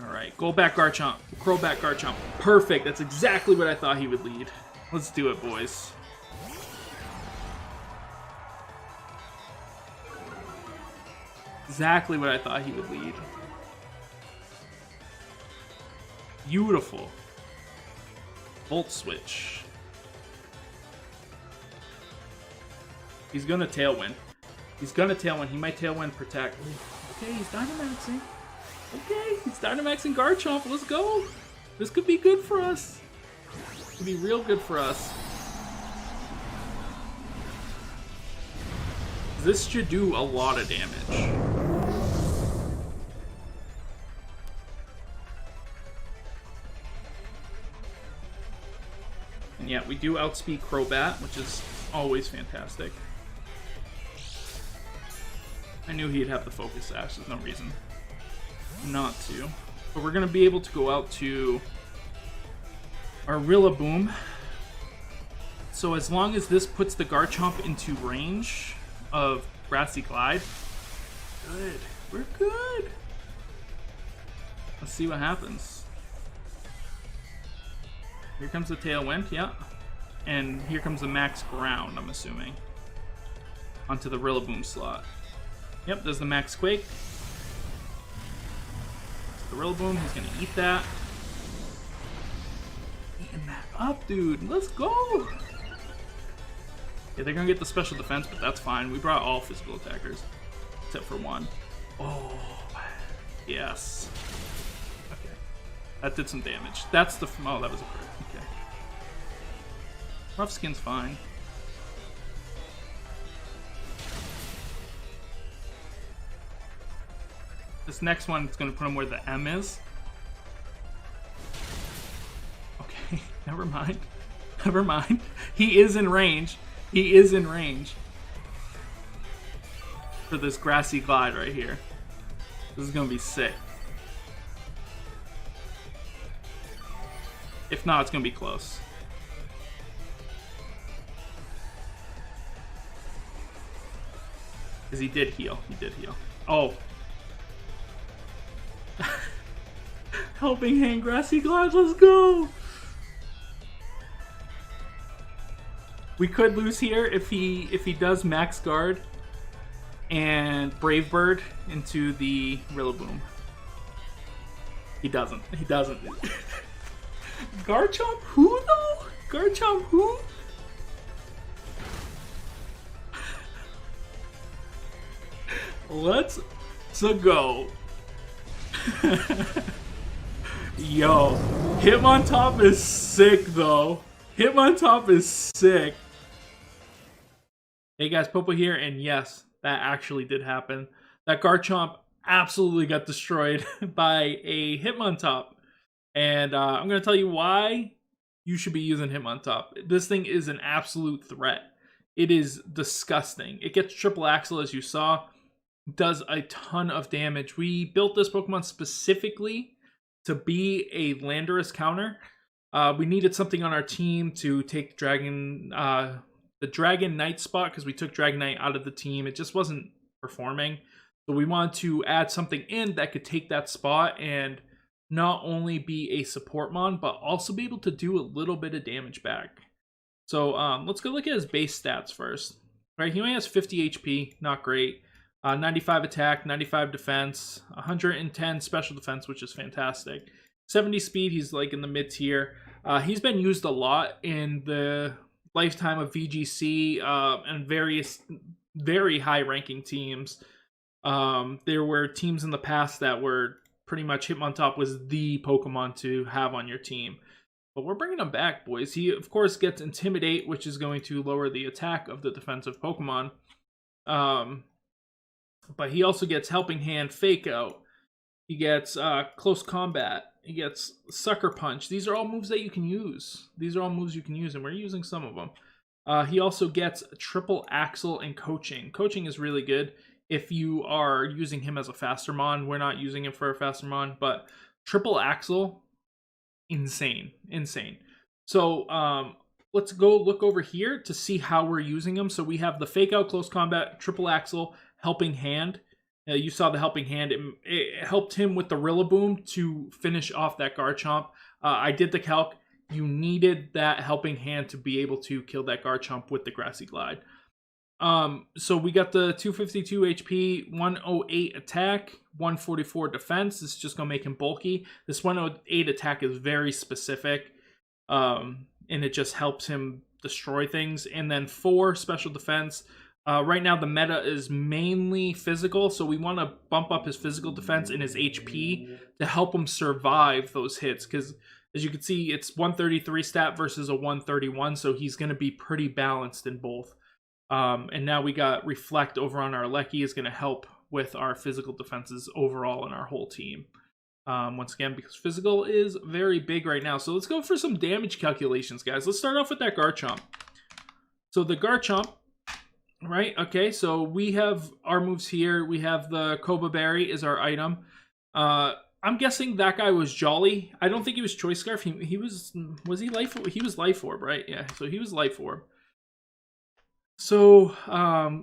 Alright, go back Garchomp. Crow back Garchomp. Perfect. That's exactly what I thought he would lead. Let's do it, boys. Exactly what I thought he would lead. Beautiful. Volt switch. He's gonna Tailwind. He's gonna Tailwind. He might Tailwind protect. Okay, he's Dynamaxing. Okay, he's Dynamaxing Garchomp. Let's go. This could be good for us. This could be real good for us. This should do a lot of damage. And yeah, we do outspeed Crobat, which is always fantastic. I knew he'd have the Focus Sash. There's no reason not to. But we're going to be able to go out to our Rillaboom. So as long as this puts the Garchomp into range of Grassy Glide, good. We're good. Let's see what happens. Here comes the Tailwind, yeah. And here comes the Max Ground, I'm assuming. Onto the Rillaboom slot. Yep, there's the Max Quake. The Rillaboom, he's gonna eat that. Eating that up, dude. Let's go! Yeah, they're gonna get the special defense, but that's fine. We brought all physical attackers. Except for one. Oh, yes. Okay. That did some damage. That's the... Oh, that was a crit. Okay. Rough Skin's fine. This next one is going to put him where the M is. Okay, never mind. Never mind. He is in range. He is in range. For this Grassy Glide right here. This is going to be sick. If not, it's going to be close. Because he did heal. He did heal. Oh. Helping Hand Grassy Glide, let's go! We could lose here if he does Max Guard and Brave Bird into the Rillaboom. He doesn't. He doesn't. Garchomp who though? Garchomp who? Let's go. Yo, Hitmontop is sick though. Hitmontop is sick. Hey guys, Popo here, and yes, that actually did happen. That Garchomp absolutely got destroyed by a Hitmontop. And I'm going to tell you why you should be using Hitmontop. This thing is an absolute threat. It is disgusting. It gets triple axle, as you saw. Does a ton of damage. We built this Pokemon specifically to be a Landorus counter. We needed something on our team to take the Dragon Knight spot, because we took Dragon Knight out of the team. It just wasn't performing. So we wanted to add something in that could take that spot and not only be a support mon, but also be able to do a little bit of damage back. So let's go look at his base stats first. Right, he only has 50 HP, not great. 95 attack, 95 defense, 110 special defense, which is fantastic. 70 speed, he's like in the mid tier. He's been used a lot in the lifetime of VGC and various very high ranking teams. There were teams in the past that were pretty much Hitmontop was the Pokemon to have on your team. But we're bringing him back, boys. He, of course, gets Intimidate, which is going to lower the attack of the defensive Pokemon. But he also gets Helping Hand, Fake Out. He gets Close Combat. He gets Sucker Punch. These are all moves that you can use. These are all moves you can use, and we're using some of them. He also gets Triple Axle and Coaching. Coaching is really good if you are using him as a faster mon. We're not using him for a faster mon, but Triple Axle, insane. Insane. So let's go look over here to see how we're using him. So we have the Fake Out, Close Combat, Triple Axle, Helping Hand. You saw the helping hand. It helped him with the Rillaboom to finish off that Garchomp. I did the calc. You needed that helping hand to be able to kill that Garchomp with the Grassy Glide. So we got the 252 HP, 108 attack, 144 defense. This is just gonna make him bulky. This 108 attack is very specific, and it just helps him destroy things. And then 4 special defense. Right now the meta is mainly physical, so we want to bump up his physical defense and his HP to help him survive those hits. Because as you can see, it's 133 stat versus a 131, so he's going to be pretty balanced in both. And now we got Reflect over on our Lecky is going to help with our physical defenses overall in our whole team. Once again, because physical is very big right now. So let's go for some damage calculations, guys. Let's start off with that Garchomp. So the Garchomp, right? Okay, so we have our moves here. We have the Koba Berry is our item. I'm guessing that guy was Jolly. I don't think he was Choice Scarf. He was he Life Orb? He was Life Orb, right? Yeah, so he was Life Orb. So,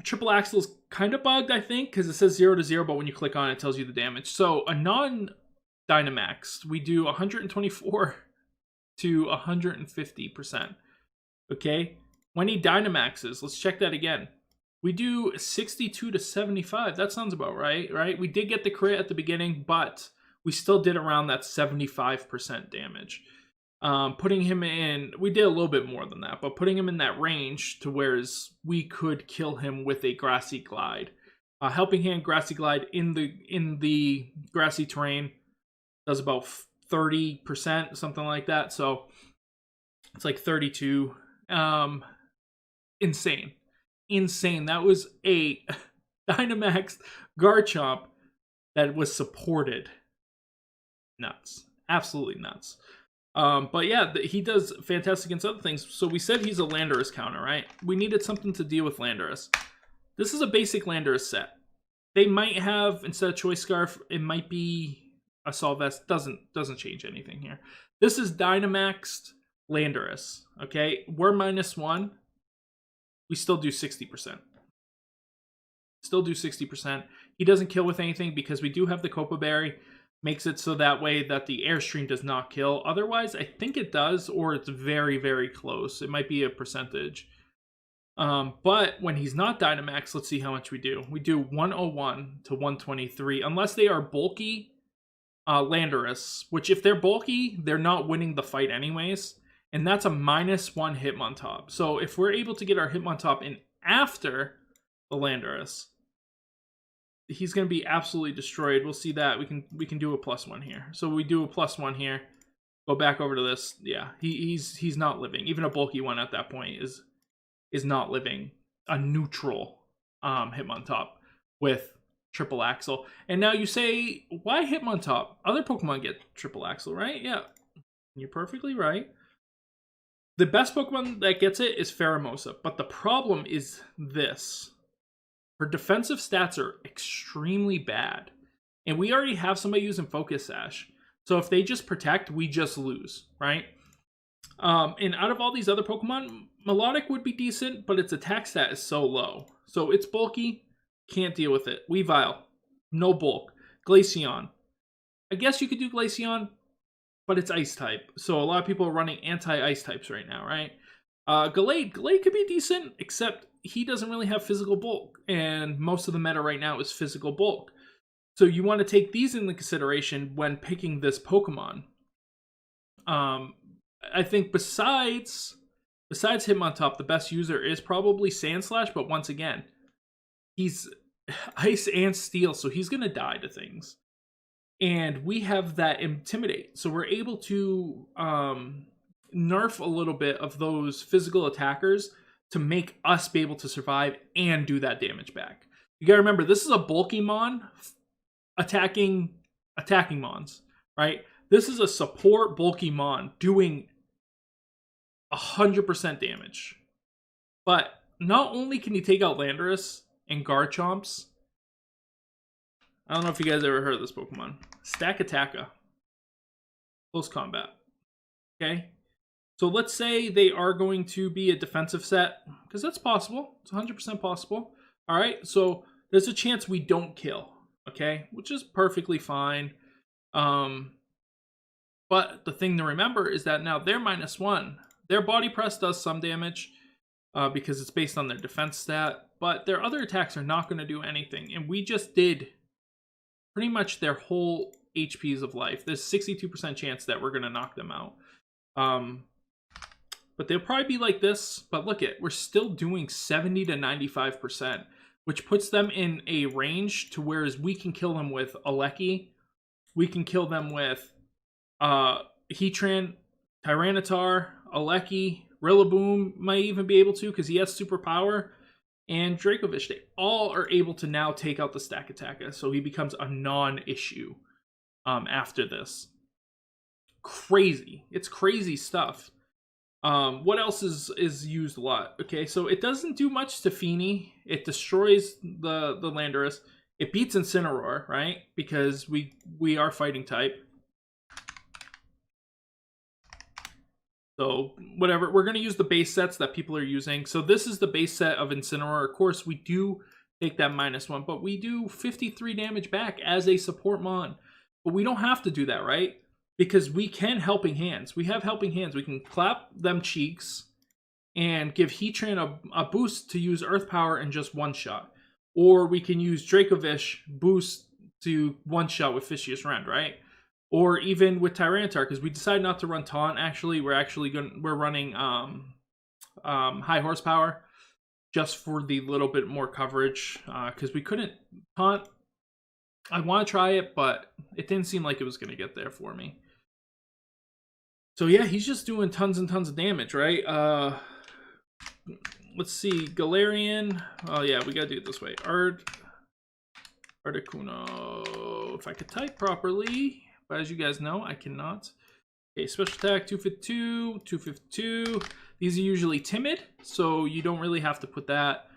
Triple Axle is kind of bugged, I think, because it says 0 to 0, but when you click on it, it tells you the damage. So, a non-Dynamax, we do 124 to 150%. Okay? When he Dynamaxes, let's check that again. We do 62 to 75. That sounds about right? We did get the crit at the beginning, but we still did around that 75% damage. Putting him in, we did a little bit more than that, but putting him in that range to whereas we could kill him with a Grassy Glide. Helping Hand Grassy Glide in the grassy terrain does about 30%, something like that. So it's like 32. Insane. That was a Dynamax Garchomp that was supported. Nuts. Absolutely nuts. But yeah, he does fantastic against other things. So we said he's a Landorus counter, right? We needed something to deal with Landorus. This is a basic Landorus set. They might have, instead of Choice Scarf, it might be a Solvest. Doesn't change anything here. This is Dynamaxed Landorus, okay? We're -1. We still do 60%. Still do 60%. He doesn't kill with anything because we do have the Kopa Berry. Makes it so that way that the Airstream does not kill. Otherwise, I think it does, or it's very, very close. It might be a percentage. But when he's not Dynamax, let's see how much we do. We do 101 to 123, unless they are bulky Landorus, which if they're bulky, they're not winning the fight anyways. And that's a -1 Hitmontop. So if we're able to get our Hitmontop in after the Landorus, he's going to be absolutely destroyed. We'll see that. We can do a +1 here. So we do a +1 here. Go back over to this. Yeah, he's not living. Even a bulky one at that point is not living. A neutral Hitmontop with Triple Axle. And now you say, why Hitmontop? Other Pokemon get Triple Axle, right? Yeah, you're perfectly right. The best Pokemon that gets it is Pheromosa, but the problem is this. Her defensive stats are extremely bad. And we already have somebody using Focus Sash. So if they just protect, we just lose, right? And out of all these other Pokemon, Melodic would be decent, but its attack stat is so low. So it's bulky, can't deal with it. Weavile, no bulk. Glaceon. I guess you could do Glaceon, but it's Ice type. So a lot of people are running anti-Ice types right now, right? Gallade could be decent, except he doesn't really have physical bulk, and most of the meta right now is physical bulk. So you want to take these into consideration when picking this Pokemon. I think besides Hitmontop, the best user is probably Sandslash, but once again, he's Ice and Steel, so he's going to die to things. And we have that Intimidate, so we're able to nerf a little bit of those physical attackers to make us be able to survive and do that damage back. You gotta remember, this is a bulky Mon attacking Mons, right? This is a support bulky Mon doing 100% damage. But not only can you take out Landorus and Garchomps, I don't know if you guys ever heard of this Pokemon. Stack Attacka. Close combat. Okay? So let's say they are going to be a defensive set, because that's possible. It's 100% possible. All right, so there's a chance we don't kill. okay, which is perfectly fine. Um, but the thing to remember is that now they're -1. Their body press does some damage because it's based on their defense stat, but their other attacks are not going to do anything. And we just did pretty much their whole HPs of life. There's 62% chance that we're going to knock them out. But they'll probably be like this. But look at, we're still doing 70 to 95%, which puts them in a range to whereas we can kill them with Aleki, we can kill them with Heatran, Tyranitar, Aleki, Rillaboom might even be able to because he has superpower, and Dracovish. They all are able to now take out the Stack Attacker, so he becomes a non-issue after this. Crazy. It's crazy stuff. What else is used a lot? Okay, so it doesn't do much to Feeny. It destroys the Landorus. It beats Incineroar, right? Because we are fighting type. So whatever, we're going to use the base sets that people are using. So this is the base set of Incineroar. Of course, we do take that -1, but we do 53 damage back as a support mon. But we don't have to do that, right? Because we can Helping Hands. We have Helping Hands. We can clap them cheeks and give Heatran a boost to use Earth Power in just one shot. Or we can use Dracovish boost to one shot with Fishious Rend, right? Or even with Tyranitar, because we decided not to run Taunt. Actually, we're running High Horsepower just for the little bit more coverage because we couldn't Taunt. I want to try it, but it didn't seem like it was going to get there for me. So yeah, he's just doing tons and tons of damage, right? Let's see, Galarian. Oh yeah, we gotta do it this way. Articuno. If I could type properly. But as you guys know, I cannot. Okay, special attack, 252, 252. These are usually timid, so you don't really have to put that.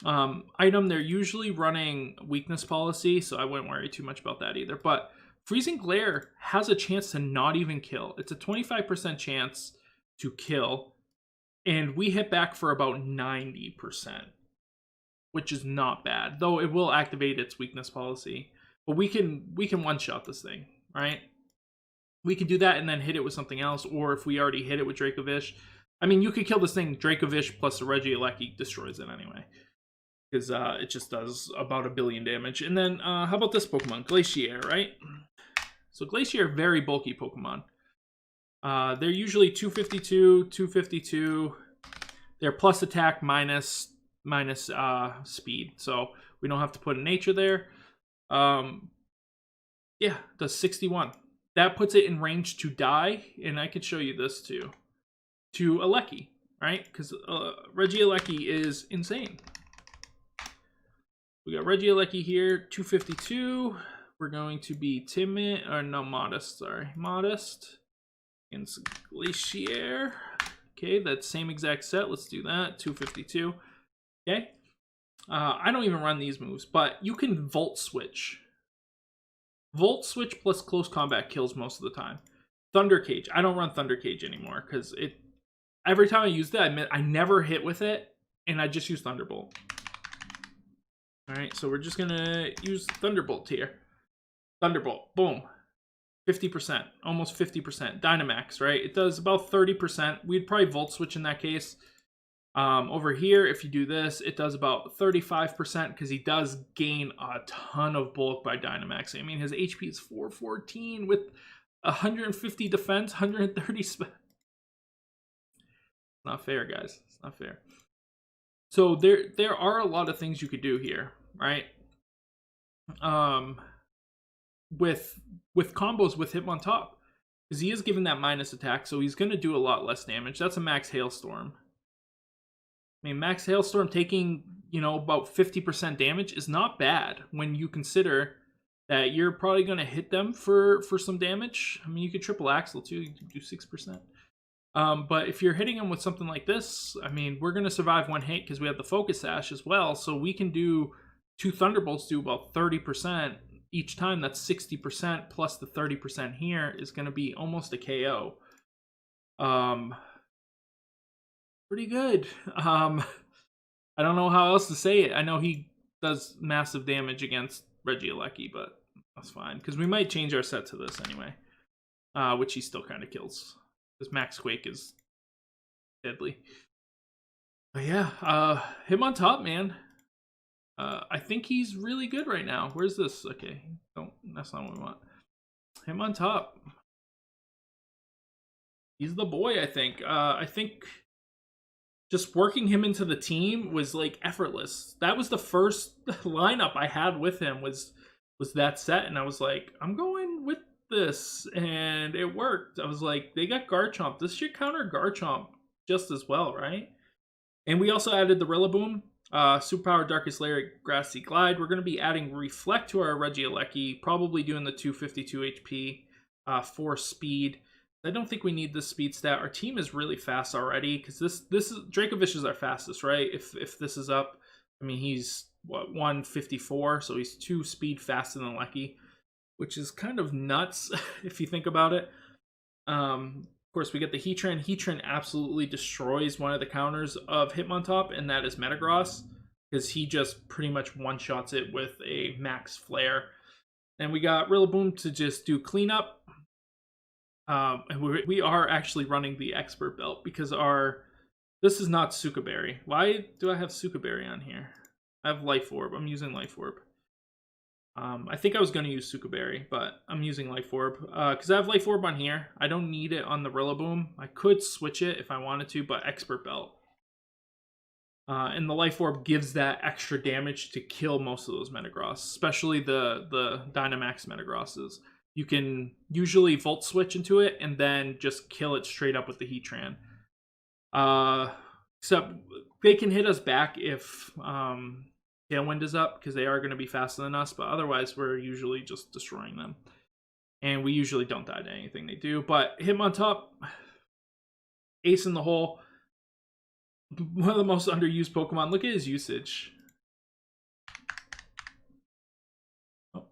Item, they're usually running weakness policy, so I wouldn't worry too much about that either. But Freezing Glare has a chance to not even kill. It's a 25% chance to kill, and we hit back for about 90%, which is not bad. Though it will activate its weakness policy. But we can one-shot this thing. Right? We could do that and then hit it with something else, or if we already hit it with Dracovish. I mean, you could kill this thing, Dracovish plus the Regieleki destroys it anyway. Because it just does about 1 billion damage. And then, how about this Pokemon? Glacier, right? So Glacier, very bulky Pokemon. They're usually 252, 252. They're plus attack minus speed. So we don't have to put a nature there. Yeah, does 61. That puts it in range to die, and I could show you this too. To Aleki, right? Because Regieleki is insane. We got Regieleki here, 252. We're going to be timid, or no, modest, sorry. Modest. And Glacier. Okay, that same exact set. Let's do that, 252. Okay. I don't even run these moves, but you can Volt Switch. Volt Switch plus Close Combat kills most of the time. Thunder Cage. I don't run Thunder Cage anymore because every time I use that, I never hit with it, and I just use Thunderbolt. Alright, so we're just going to use Thunderbolt here. Thunderbolt. Boom. 50%. Almost 50%. Dynamax, right? It does about 30%. We'd probably Volt Switch in that case. Over here, if you do this, it does about 35% because he does gain a ton of bulk by Dynamax. I mean, his HP is 414 with 150 defense, 130 spell. It's not fair, guys. It's not fair. So there are a lot of things you could do here, right? With combos with Hitmontop, because he is given that minus attack, so he's going to do a lot less damage. That's a max Hailstorm. I mean, max Hailstorm taking, about 50% damage is not bad when you consider that you're probably going to hit them for some damage. I mean, you could triple Axle too, you could do 6%. But if you're hitting them with something like this, I mean, we're going to survive one hit because we have the Focus Sash as well. So we can do 2 Thunderbolts do about 30% each time. That's 60% plus the 30% here is going to be almost a KO. Pretty good. I don't know how else to say it. I know he does massive damage against Regieleki, but that's fine because we might change our set to this anyway, which he still kind of kills because Max Quake is deadly. But yeah, him on top, man. I think he's really good right now. Where's this? Okay, don't. That's not what we want. Him on top. He's the boy. I think just working him into the team was like effortless. That was the first lineup I had with him was that set, and I was like, I'm going with this, and it worked. I was like, they got Garchomp. This should counter Garchomp just as well, right? And we also added the Rillaboom, Superpower Darkest Lair, Grassy Glide. We're going to be adding Reflect to our Regieleki, probably doing the 252 HP, 4 speed. I don't think we need this speed stat. Our team is really fast already because this is Dracovish is our fastest, right? If this is up, I mean he's what 154, so he's 2 speed faster than Lecky, which is kind of nuts if you think about it. Of course, we get the Heatran. Heatran absolutely destroys one of the counters of Hitmontop, and that is Metagross, because he just pretty much one-shots it with a max flare. And we got Rillaboom to just do cleanup. And we are actually running the Expert Belt, because this is not Sukaberry. Why do I have Sukaberry on here? I have Life Orb. I'm using Life Orb. I think I was going to use Sukaberry, but I'm using Life Orb. Because I have Life Orb on here. I don't need it on the Rillaboom. I could switch it if I wanted to, but Expert Belt. And the Life Orb gives that extra damage to kill most of those Metagross, especially the Dynamax Metagrosses. You can usually Volt Switch into it and then just kill it straight up with the Heatran. Except they can hit us back if Tailwind is up, because they are going to be faster than us, but otherwise we're usually just destroying them. And we usually don't die to anything they do. But Hitmontop, ace in the hole. One of the most underused Pokemon. Look at his usage. Oh.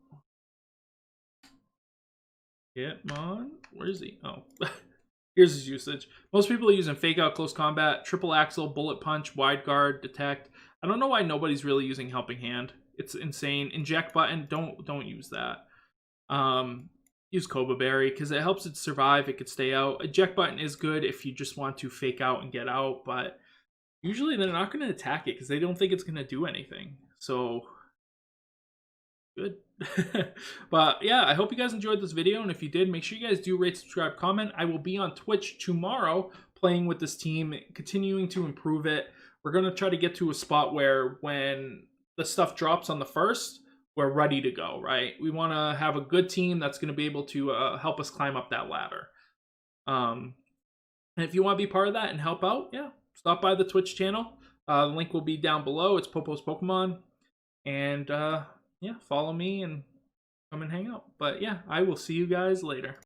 Hitmon? Where is he? Oh. Here's his usage. Most people are using Fake Out, Close Combat, Triple Axle, Bullet Punch, Wide Guard, Detect. I don't know why nobody's really using Helping Hand. It's insane. Inject Button, don't use that. Use Cobra Berry because it helps it survive. It could stay out. Eject Button is good if you just want to fake out and get out, but usually they're not going to attack it because they don't think it's going to do anything. So good. But yeah, I hope you guys enjoyed this video, and if you did, make sure you guys do rate, subscribe, comment. I will be on Twitch tomorrow playing with this team, continuing to improve it. We're going to try to get to a spot where when the stuff drops on the first, we're ready to go, right? We want to have a good team that's going to be able to help us climb up that ladder. And if you want to be part of that and help out, yeah, stop by the Twitch channel. The link will be down below. It's Popo's Pokemon. And yeah, follow me and come and hang out. But yeah, I will see you guys later.